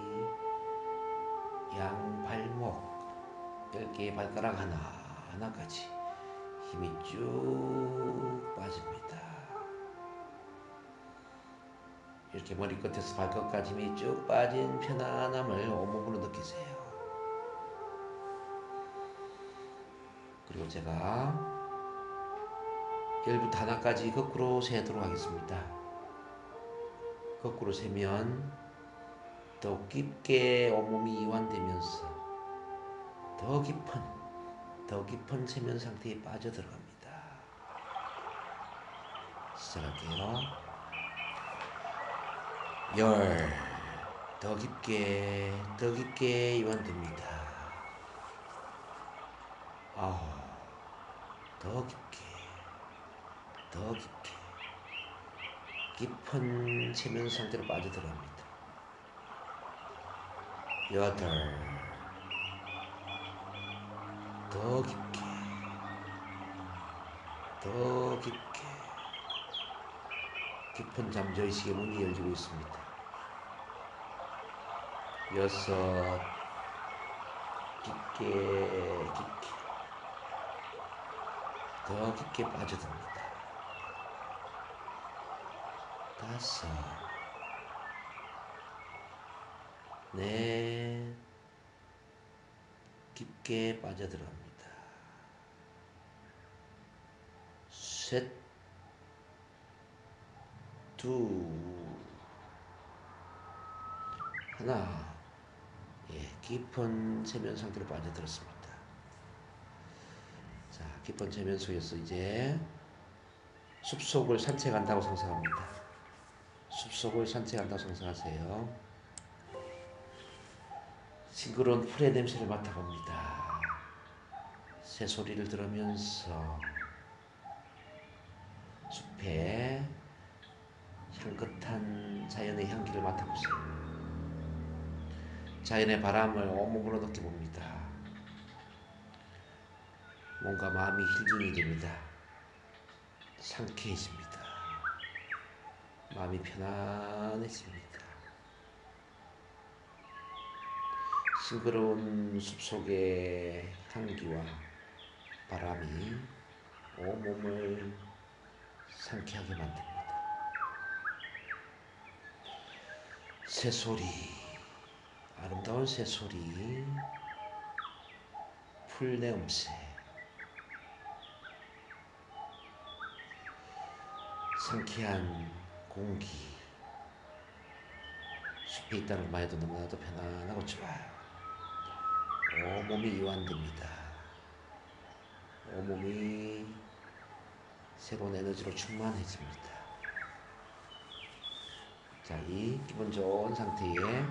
양발목 10개의 발가락 하나까지 힘이 쭉 빠집니다. 이렇게 머리끝에서 발끝까지 힘이 쭉 빠진 편안함을 온몸으로 느끼세요. 그리고 제가 1부터 하나까지 거꾸로 세도록 하겠습니다. 거꾸로 세면 더욱 깊게 온몸이 이완되면서 더 깊은 세면 상태에 빠져들어갑니다. 시작할게요. 10, 더 깊게 이완됩니다. 9, 더 깊게 깊은 세면 상태로 빠져들어갑니다. 8, 더 깊게 깊은 잠재의식의 문이 열리고 있습니다. 6, 깊게 더 깊게 빠져듭니다. 5, 4, 깊게 빠져들어갑니다. 3, 2, 1. 깊은 세면 상태로 빠져들었습니다. 자, 깊은 세면 속에서 이제 숲속을 산책한다고 상상합니다. 숲속을 산책한다고 상상하세요. 싱그러운 풀의 냄새를 맡아봅니다. 새소리를 들으면서 숲의 향긋한 자연의 향기를 맡아보세요. 자연의 바람을 온몸으로 느껴봅니다. 뭔가 마음이 힐링이 됩니다. 상쾌해집니다. 마음이 편안해집니다. 싱그러운 숲속의 향기와 바람이 온몸을 상쾌하게 만듭니다. 새소리, 아름다운 새소리, 풀내음새, 상쾌한 공기, 숲에 있다는 것만 해도 너무나도 편안하고 좋아요. 온몸이 이완됩니다. 온몸이 새로운 에너지로 충만해집니다. 자, 이 기분 좋은 상태에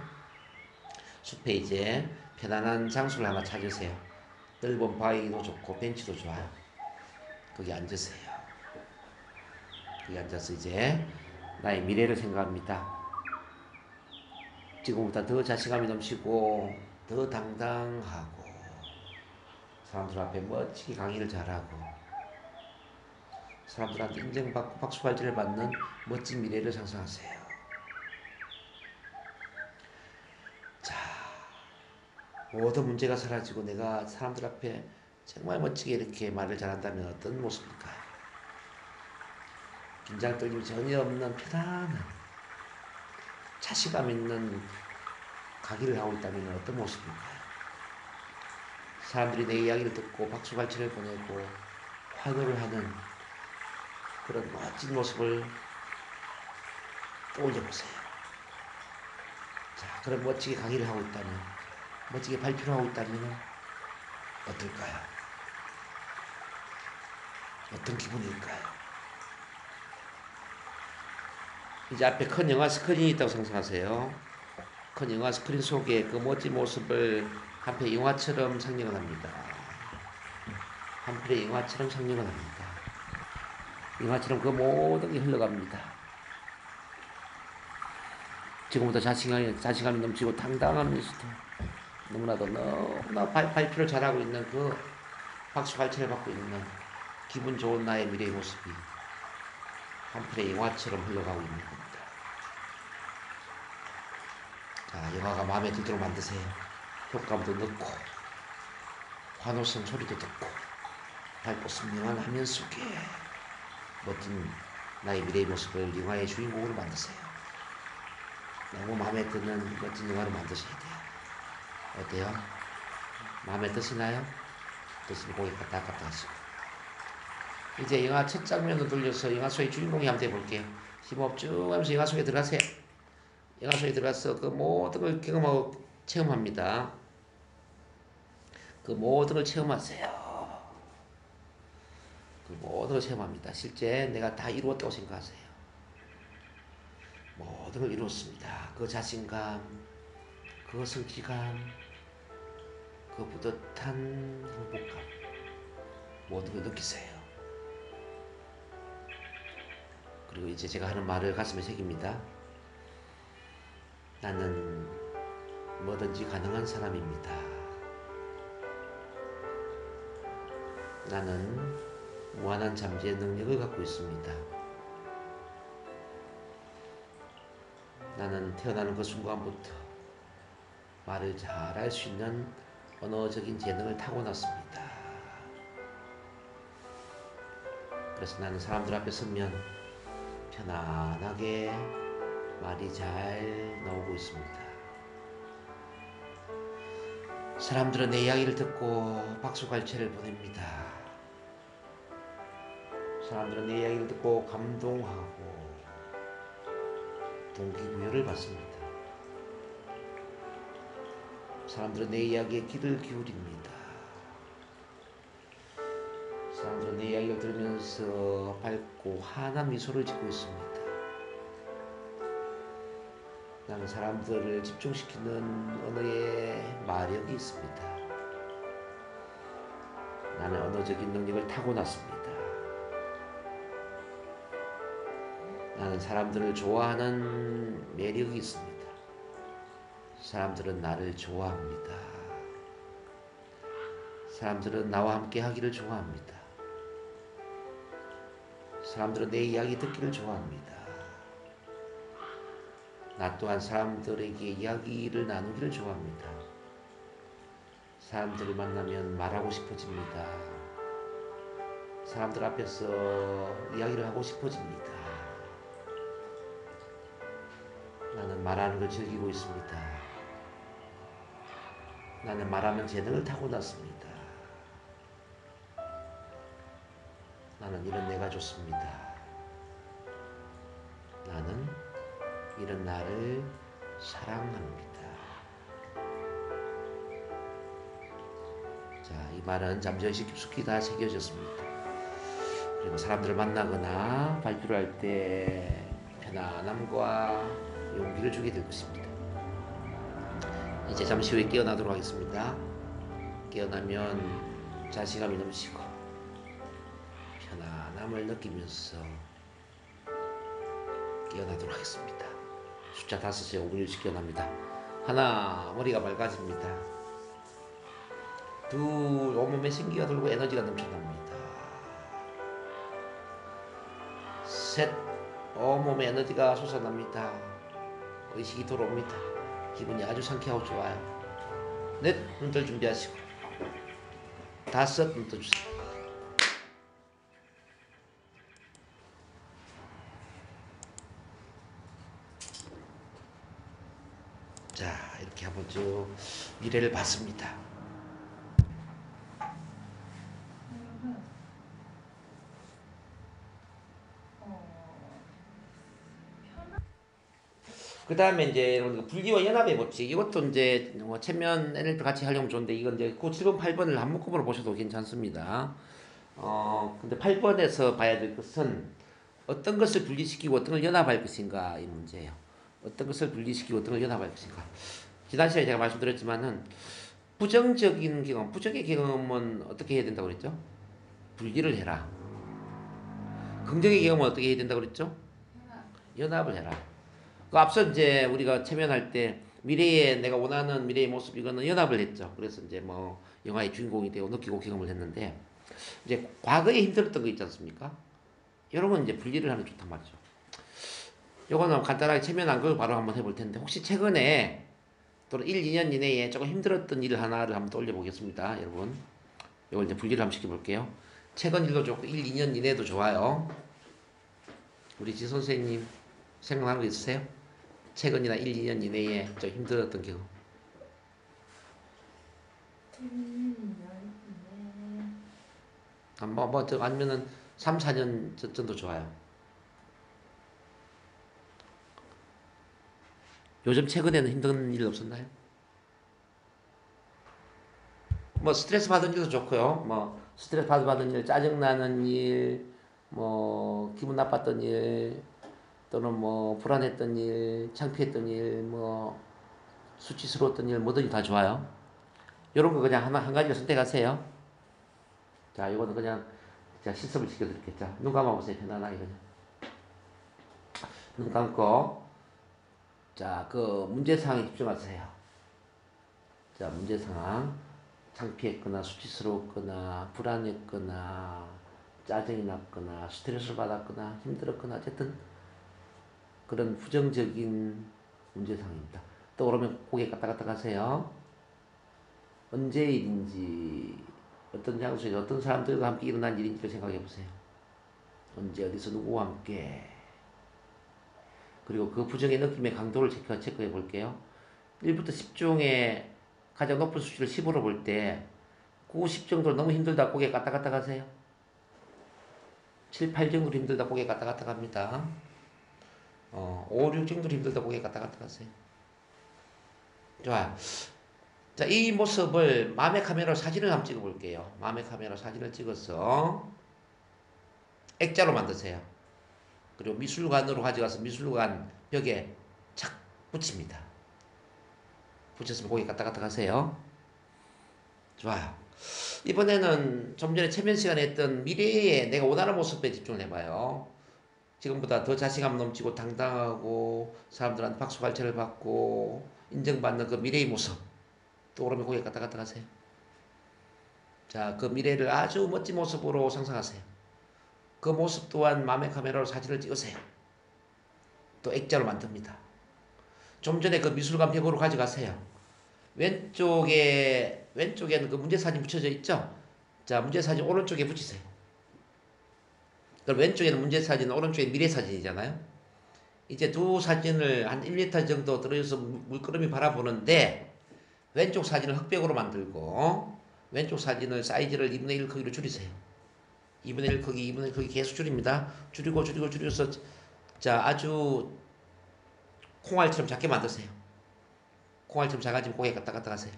숲에 이제 편안한 장소를 하나 찾으세요. 넓은 바위도 좋고 벤치도 좋아요. 거기 앉으세요. 거기 앉아서 이제 나의 미래를 생각합니다. 지금보다 더 자신감이 넘치고 더 당당하고 사람들 앞에 멋지게 강의를 잘하고 사람들한테 인정받고 박수갈채를 받는 멋진 미래를 상상하세요. 자, 모든 문제가 사라지고 내가 사람들 앞에 정말 멋지게 이렇게 말을 잘한다면 어떤 모습일까요? 긴장 떨림 전혀 없는 편안한 자신감 있는 강의를 하고 있다면 어떤 모습일까요? 사람들이 내 이야기를 듣고 박수갈채를 보내고 환호를 하는 그런 멋진 모습을 떠올려 보세요. 자, 그런 멋지게 강의를 하고 있다면, 멋지게 발표를 하고 있다면 어떨까요? 어떤 기분일까요? 이제 앞에 큰 영화 스크린이 있다고 생각하세요. 큰 영화 스크린 속에 그 멋진 모습을 한편의 영화처럼 상영을 합니다. 한편의 영화처럼 상영을 합니다. 영화처럼 그 모든 게 흘러갑니다. 지금부터 자신감이 넘치고 당당한 미스터 너무나 발표를 잘하고 있는 그 박수 갈채를 받고 있는 기분 좋은 나의 미래의 모습이 한편의 영화처럼 흘러가고 있는 겁니다. 자, 영화가 마음에 들도록 만드세요. 효과음도 넣고 환호성 소리도 듣고 밝고 선명한 화면 속에 멋진 나의 미래의 모습을 영화의 주인공으로 만드세요. 너무 마음에 드는 멋진 영화를 만드셔야 돼요. 어때요? 마음에 드시나요? 드시면 고개 갔다 갔다 하시고 이제 영화 첫 장면을 돌려서 영화 속의 주인공이 한번 해볼게요. 힘업 쭉 하면서 영화 속에 들어가세요. 영화 속에 들어가서 그 모든 걸 경험하고 체험합니다. 그 모든 걸 체험하세요. 그 모든 걸 체험합니다. 실제 내가 다 이루었다고 생각하세요. 모든 걸 이루었습니다. 그 자신감, 그 성취감, 그 뿌듯한 행복감 모든 걸 느끼세요. 그리고 이제 제가 하는 말을 가슴에 새깁니다. 나는 뭐든지 가능한 사람입니다. 나는 무한한 잠재의 능력을 갖고 있습니다. 나는 태어나는 그 순간부터 말을 잘할 수 있는 언어적인 재능을 타고났습니다. 그래서 나는 사람들 앞에 서면 편안하게 말이 잘 나오고 있습니다. 사람들은 내 이야기를 듣고 박수갈채를 보냅니다. 사람들은 내 이야기를 듣고 감동하고 동기부여를 받습니다. 사람들은 내 이야기에 귀를 기울입니다. 사람들은 내 이야기를 들으면서 밝고 환한 미소를 짓고 있습니다. 나는 사람들을 집중시키는 언어의 마력이 있습니다. 나는 언어적인 능력을 타고났습니다. 나는 사람들을 좋아하는 매력이 있습니다. 사람들은 나를 좋아합니다. 사람들은 나와 함께 하기를 좋아합니다. 사람들은 내 이야기 듣기를 좋아합니다. 나 또한 사람들에게 이야기를 나누기를 좋아합니다. 사람들을 만나면 말하고 싶어집니다. 사람들 앞에서 이야기를 하고 싶어집니다. 나는 말하는 걸 즐기고 있습니다. 나는 말하는 재능을 타고났습니다. 나는 이런 내가 좋습니다. 나는 이런 나를 사랑합니다. 자, 이 말은 잠재의식 깊숙이 다 새겨졌습니다. 그리고 사람들을 만나거나 발표를 할 때 편안함과 용기를 주게 될 것입니다. 이제 잠시 후에 깨어나도록 하겠습니다. 깨어나면 자신감이 넘치고 편안함을 느끼면서 깨어나도록 하겠습니다. 숫자 5에 5분 일찍 깨어납니다. 하나, 머리가 맑아집니다. 둘, 온몸에 생기가 돌고 에너지가 넘쳐납니다. 셋, 온몸에 에너지가 솟아납니다. 의식이 돌아옵니다. 기분이 아주 상쾌하고 좋아요. 넷, 눈뜰 준비하시고. 다섯, 눈 떠주세요. 자, 이렇게 한번 쭉 미래를 봤습니다. 그 다음에 이제 여러분 불기와 연합의 법칙, 이것도 이제 뭐 체면 NLP 같이 하려면 좋은데 이건 이제 그 7번 8번을 한꺼번에 보셔도 괜찮습니다. 근데 8번에서 봐야 될 것은 어떤 것을 분리시키고 어떤 걸 연합할 것인가 이 문제예요. 어떤 것을 분리시키고 어떤 걸 연합할 것인가. 지난 시간에 제가 말씀드렸지만은 부정적인 경험, 부정의 경험은 어떻게 해야 된다고 그랬죠? 분리를 해라. 긍정의 경험은 어떻게 해야 된다고 그랬죠? 연합을 해라. 그 앞서 이제 우리가 체면할 때 미래에 내가 원하는 미래의 모습 이거는 연합을 했죠. 그래서 이제 뭐 영화의 주인공이 되고 느끼고 경험을 했는데 이제 과거에 힘들었던 거 있지 않습니까? 이런 건 이제 분리를 하면 좋단 말이죠. 요거는 간단하게 체면한 걸 바로 한번 해볼 텐데 혹시 최근에 또는 1, 2년 이내에 조금 힘들었던 일 하나를 한번 떠올려 보겠습니다. 여러분 이걸 이제 분리를 한번 시켜볼게요. 최근 일도 좋고 1, 2년 이내도 좋아요. 우리 지 선생님 생각나는 거 있으세요? 최근이나 1, 2년 이내에 좀 힘들었던 경험. 아니면은 3, 4년 전도 좋아요. 요즘 최근에는 힘든 일 없었나요? 뭐 스트레스 받은 일도 좋고요. 뭐 스트레스 받은 일, 짜증나는 일, 뭐 기분 나빴던 일, 또는 뭐 불안했던 일, 창피했던 일, 뭐 수치스러웠던 일, 뭐든지 다 좋아요. 이런 거 그냥 한 가지를 선택하세요. 자, 이거는 그냥 제가 실습을 시켜드릴게요. 눈 감아보세요. 편안하게 그냥. 눈 감고 자, 그 문제 상황에 집중하세요. 자, 문제 상황. 창피했거나 수치스러웠거나 불안했거나 짜증이 났거나 스트레스를 받았거나 힘들었거나 어쨌든 그런 부정적인 문제 상황입니다. 떠오르면 고개 까딱까딱 하세요. 언제 일인지 어떤 장소에 어떤 사람들과 함께 일어난 일인지를 생각해 보세요. 언제 어디서 누구와 함께 그리고 그 부정의 느낌의 강도를 체크해 볼게요. 1부터 10 중에 가장 높은 수치를 10으로 볼 때 9, 10 정도로 너무 힘들다 고개 까딱까딱 하세요. 7, 8 정도로 힘들다 고개 까딱까딱 합니다. 5, 6 정도로 힘들다 고개 까딱까딱 하세요. 좋아요. 자, 이 모습을 마음의 카메라로 사진을 한번 찍어 볼게요. 마음의 카메라로 사진을 찍어서 액자로 만드세요. 그리고 미술관으로 가져가서 미술관 벽에 착 붙입니다. 붙였으면 고개 까딱까딱 하세요. 좋아요. 이번에는 좀 전에 체면 시간에 했던 미래의 내가 원하는 모습에 집중을 해봐요. 지금보다 더 자신감 넘치고 당당하고 사람들한테 박수 갈채를 받고 인정받는 그 미래의 모습 떠오르면 고개 까딱까딱 하세요. 자, 그 미래를 아주 멋진 모습으로 상상하세요. 그 모습 또한 마음의 카메라로 사진을 찍으세요. 또 액자로 만듭니다. 좀 전에 그 미술관 벽으로 가져가세요. 왼쪽에는 그 문제 사진 붙여져 있죠? 자, 문제 사진 오른쪽에 붙이세요. 그럼 왼쪽에는 문제 사진, 오른쪽에 미래 사진이잖아요. 이제 두 사진을 한 1m 정도 들어서 물끄러미 바라보는데 왼쪽 사진을 흑백으로 만들고 왼쪽 사진을 사이즈를 2분의 1 크기로 줄이세요. 2분의 1 크기, 2분의 1 크기 계속 줄입니다. 줄여서 자, 아주 콩알처럼 작게 만드세요. 콩알처럼 작아지면 고개 갔다 갔다 가세요.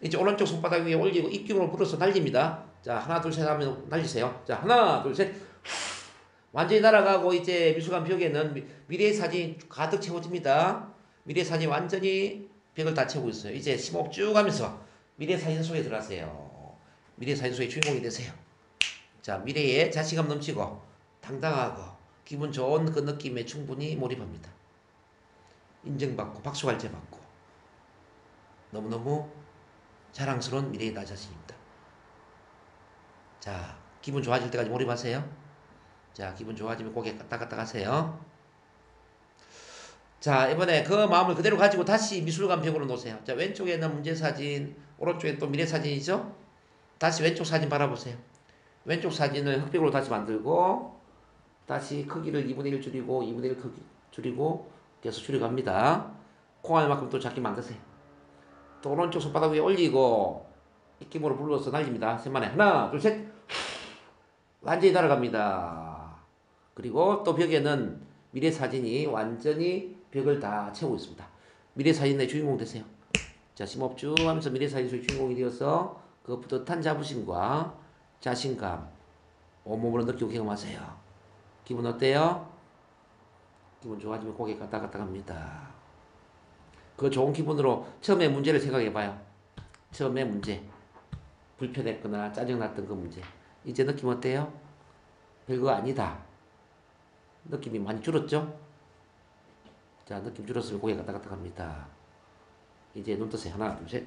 이제 오른쪽 손바닥 위에 올리고 입김으로 불어서 날립니다. 자, 하나, 둘, 셋 하면 날리세요. 자, 하나, 둘, 셋. 완전히 날아가고 이제 미술관 벽에는 미래의 사진이 가득 채워집니다. 미래의 사진이 완전히 벽을 다 채우고 있어요. 이제 심호흡 쭉 하면서 미래의 사진 속에 들어가세요. 미래의 사진 속의 주인공이 되세요. 자, 미래에 자신감 넘치고 당당하고 기분 좋은 그 느낌에 충분히 몰입합니다. 인정받고 박수갈채 받고 너무너무 자랑스러운 미래의 나 자신입니다. 자, 기분 좋아질 때까지 몰입하세요. 자, 기분 좋아지면 고개 갔다 갔다 가세요. 자, 이번에 그 마음을 그대로 가지고 다시 미술관 벽으로 놓으세요. 자, 왼쪽에는 문제 사진, 오른쪽에 또 미래 사진이죠? 다시 왼쪽 사진 바라보세요. 왼쪽 사진을 흑백으로 다시 만들고 다시 크기를 2분의 1 줄이고 2분의 1 크기 줄이고 계속 줄여갑니다. 콩알만큼 또 작게 만드세요. 또 오른쪽 손바닥 위에 올리고 입김으로 불러서 날립니다. 셋만에 하나, 둘, 셋. 완전히 날아갑니다. 그리고 또 벽에는 미래 사진이 완전히 벽을 다 채우고 있습니다. 미래 사진의 주인공 되세요. 자, 심호흡 쭉 하면서 미래 사진 속의 주인공이 되어서 그 뿌듯한 자부심과 자신감 온몸으로 느끼고 경험하세요. 기분 어때요? 기분 좋아지면 고개 갔다 갔다 갑니다. 그 좋은 기분으로 처음에 문제를 생각해봐요. 처음에 문제. 불편했거나 짜증났던 그 문제. 이제 느낌 어때요? 별거 아니다. 느낌이 많이 줄었죠? 자, 느낌 줄었으면 고개 갔다 갔다 갑니다. 이제 눈 뜨세요. 하나, 둘, 셋.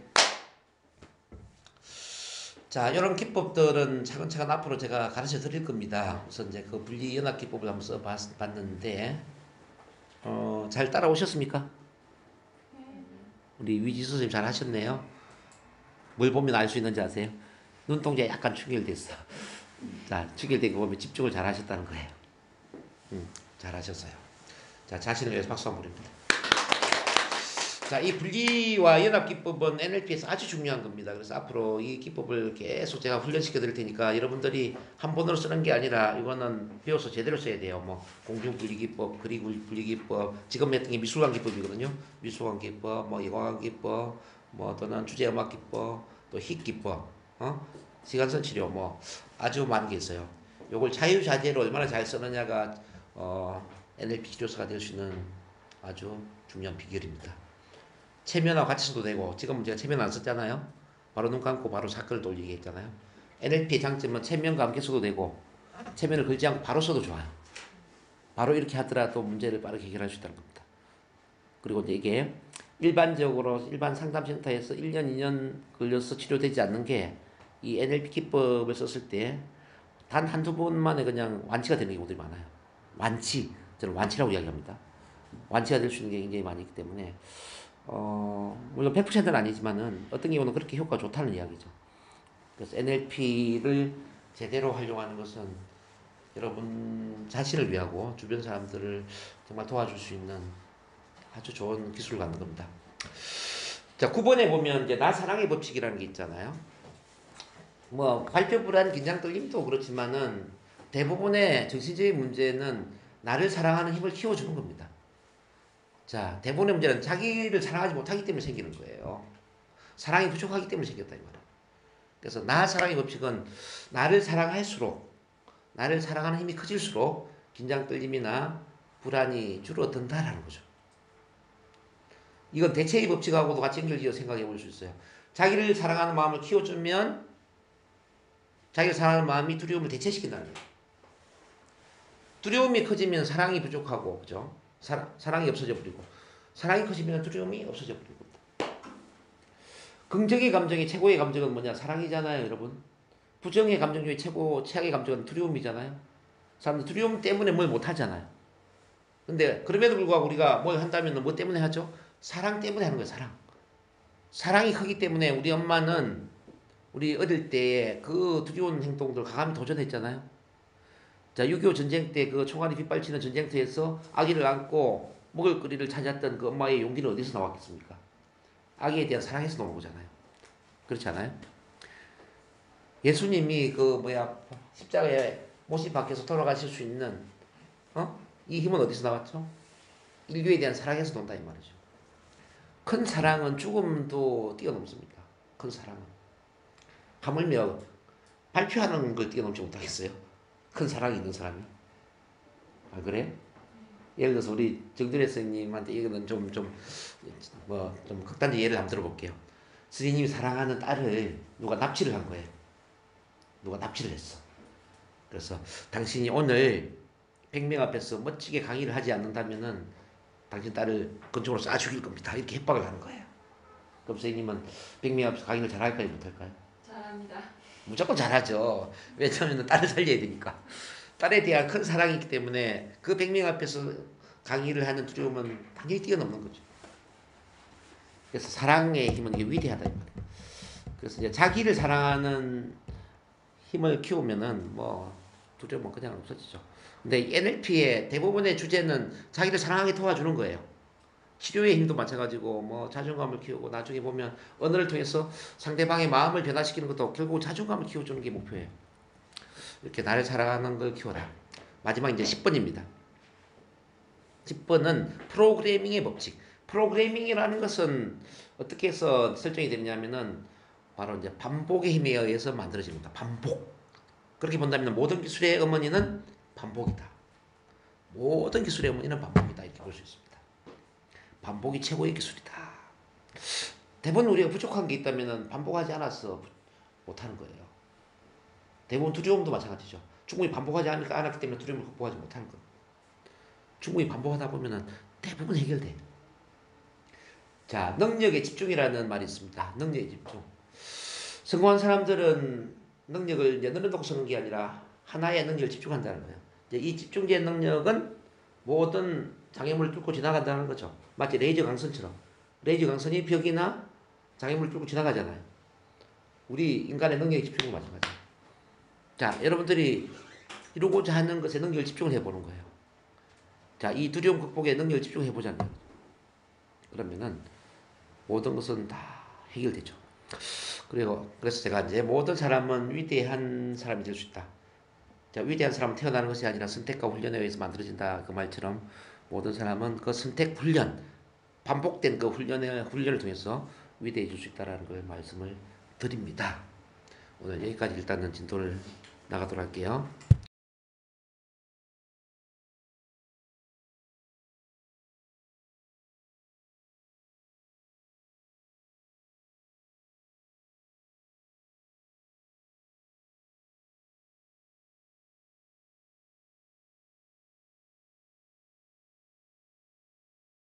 자, 이런 기법들은 차근차근 앞으로 제가 가르쳐 드릴 겁니다. 우선 이제 그 분리연합 기법을 한번 써봤는데, 잘 따라오셨습니까? 우리 위지 선생님 잘 하셨네요. 뭘 보면 알 수 있는지 아세요? 눈동자에 약간 충혈됐어. 자, 충혈된 거 보면 집중을 잘 하셨다는 거예요. 잘 하셨어요. 자, 자신을 위해서 박수 한번 부립니다. 자, 이 분리와 연합 기법은 NLP에서 아주 중요한 겁니다. 그래서 앞으로 이 기법을 계속 제가 훈련시켜 드릴 테니까 여러분들이 한 번으로 쓰는 게 아니라 이거는 배워서 제대로 써야 돼요. 뭐 공중 분리 기법, 그리 분리 기법, 지금 했던 게 미술관 기법이거든요. 미술관 기법, 뭐 영화관 기법, 뭐 또는 주제 음악 기법, 또 힛 기법, 시간선 치료, 뭐 아주 많은 게 있어요. 요걸 자유자재로 얼마나 잘 쓰느냐가 NLP 치료사가 될 수 있는 아주 중요한 비결입니다. 체면하고 같이 써도 되고, 지금 제가 체면 안 썼잖아요. 바로 눈 감고 바로 사건을 돌리게 했잖아요. NLP의 장점은 체면과 함께 써도 되고, 체면을 걸지 않고 바로 써도 좋아요. 바로 이렇게 하더라도 문제를 빠르게 해결할 수 있다는 겁니다. 그리고 이제 이게 일반적으로 일반 상담센터에서 1년, 2년 걸려서 치료되지 않는 게 이 NLP 기법을 썼을 때 단 한두 번만에 그냥 완치가 되는 경우들이 많아요. 완치. 저는 완치라고 이야기합니다. 완치가 될 수 있는 게 굉장히 많이 있기 때문에 물론 100%는 아니지만은 어떤 경우는 그렇게 효과가 좋다는 이야기죠. 그래서 NLP를 제대로 활용하는 것은 여러분 자신을 위하고 주변 사람들을 정말 도와줄 수 있는 아주 좋은 기술을 갖는 겁니다. 자, 9번에 보면 이제 나 사랑의 법칙이라는 게 있잖아요. 뭐 발표 불안, 긴장 떨림도 그렇지만은 대부분의 정신적인 문제는 나를 사랑하는 힘을 키워주는 겁니다. 자, 대부분의 문제는 자기를 사랑하지 못하기 때문에 생기는 거예요. 사랑이 부족하기 때문에 생겼다 이 말이에요. 그래서 나 사랑의 법칙은 나를 사랑할수록, 나를 사랑하는 힘이 커질수록 긴장 떨림이나 불안이 줄어든다라는 거죠. 이건 대체의 법칙하고도 같이 연결지어 생각해 볼 수 있어요. 자기를 사랑하는 마음을 키워주면 자기를 사랑하는 마음이 두려움을 대체시킨다는 거예요. 두려움이 커지면 사랑이 부족하고, 그죠? 사랑이 없어져 버리고, 사랑이 커지면 두려움이 없어져 버리고. 긍정의 감정이 최고의 감정은 뭐냐? 사랑이잖아요, 여러분. 부정의 감정 중에 최악의 감정은 두려움이잖아요. 사람들 두려움 때문에 뭘 못하잖아요. 근데 그럼에도 불구하고 우리가 뭘 한다면 뭐 때문에 하죠? 사랑 때문에 하는 거예요. 사랑. 사랑이 크기 때문에 우리 엄마는 우리 어릴 때에 그 두려운 행동들 과감히 도전했잖아요. 자, 6.25 전쟁 때 그 총알이 빗발치는 전쟁터에서 아기를 안고 먹을거리를 찾았던 그 엄마의 용기는 어디서 나왔겠습니까? 아기에 대한 사랑에서 나온 거잖아요. 그렇지 않아요? 예수님이 그 뭐야 십자가에 못이 박혀서 돌아가실 수 있는 이 힘은 어디서 나왔죠? 인류에 대한 사랑에서 논다 이 말이죠. 큰 사랑은 죽음도 뛰어넘습니다. 큰 사랑은 하물며 발표하는 걸 뛰어넘지 못하겠어요? 큰 사랑이 있는 사람이. 아 그래요? 예를 들어서 우리 정준혜 선생님한테 이거는 좀 극단적 예를 한번 들어볼게요. 선생님이 사랑하는 딸을 누가 납치를 한 거예요. 누가 납치를 했어. 그래서 당신이 오늘 100명 앞에서 멋지게 강의를 하지 않는다면은 당신 딸을 건축으로 쏴 죽일 겁니다. 이렇게 협박을 하는 거예요. 그럼 선생님은 100명 앞에서 강의를 잘할까요? 못할까요? 잘합니다. 무조건 잘하죠. 왜냐하면 딸을 살려야 되니까. 딸에 대한 큰 사랑이 있기 때문에 그 100명 앞에서 강의를 하는 두려움은 당연히 뛰어넘는 거죠. 그래서 사랑의 힘은 이게 위대하다. 그래서 이제 자기를 사랑하는 힘을 키우면은 뭐 두려움은 그냥 없어지죠. 근데 NLP의 대부분의 주제는 자기를 사랑하게 도와주는 거예요. 치료의 힘도 마찬가지고 뭐 자존감을 키우고 나중에 보면 언어를 통해서 상대방의 마음을 변화시키는 것도 결국 자존감을 키워주는 게 목표예요. 이렇게 나를 사랑하는 걸 키워라. 마지막 이제 10번입니다. 10번은 프로그래밍의 법칙. 프로그래밍이라는 것은 어떻게 해서 설정이 되느냐면은 바로 이제 반복의 힘에 의해서 만들어집니다. 반복. 그렇게 본다면 모든 기술의 어머니는 반복이다. 모든 기술의 어머니는 반복이다. 이렇게 볼 수 있습니다. 반복이 최고의 기술이다. 대부분 우리가 부족한 게 있다면 반복하지 않아서 못하는 거예요. 대부분 두려움도 마찬가지죠. 충분히 반복하지 않았기 때문에 두려움을 극복하지 못하는 거예요. 충분히 반복하다 보면 대부분 해결돼. 자, 능력에 집중이라는 말이 있습니다. 능력에 집중. 성공한 사람들은 능력을 이제 늘어놓고 쓰는 게 아니라 하나의 능력을 집중한다는 거예요. 이제 이 집중제의 능력은 모든 장애물을 뚫고 지나간다는 거죠. 마치 레이저 강선처럼. 레이저 강선이 벽이나 장애물을 뚫고 지나가잖아요. 우리 인간의 능력에 집중은 마찬가지예요. 자, 여러분들이 이루고자 하는 것에 능력을 집중을 해보는 거예요. 자, 이 두려움 극복에 능력을 집중해보자는 거예요. 그러면은 모든 것은 다 해결되죠. 그래서 제가 이제 모든 사람은 위대한 사람이 될 수 있다. 자, 위대한 사람은 태어나는 것이 아니라 선택과 훈련에 의해서 만들어진다. 그 말처럼 모든 사람은 그 선택 훈련, 반복된 그 훈련을 통해서 위대해질 수 있다라는 걸 말씀을 드립니다. 오늘 여기까지 일단은 진도를 나가도록 할게요.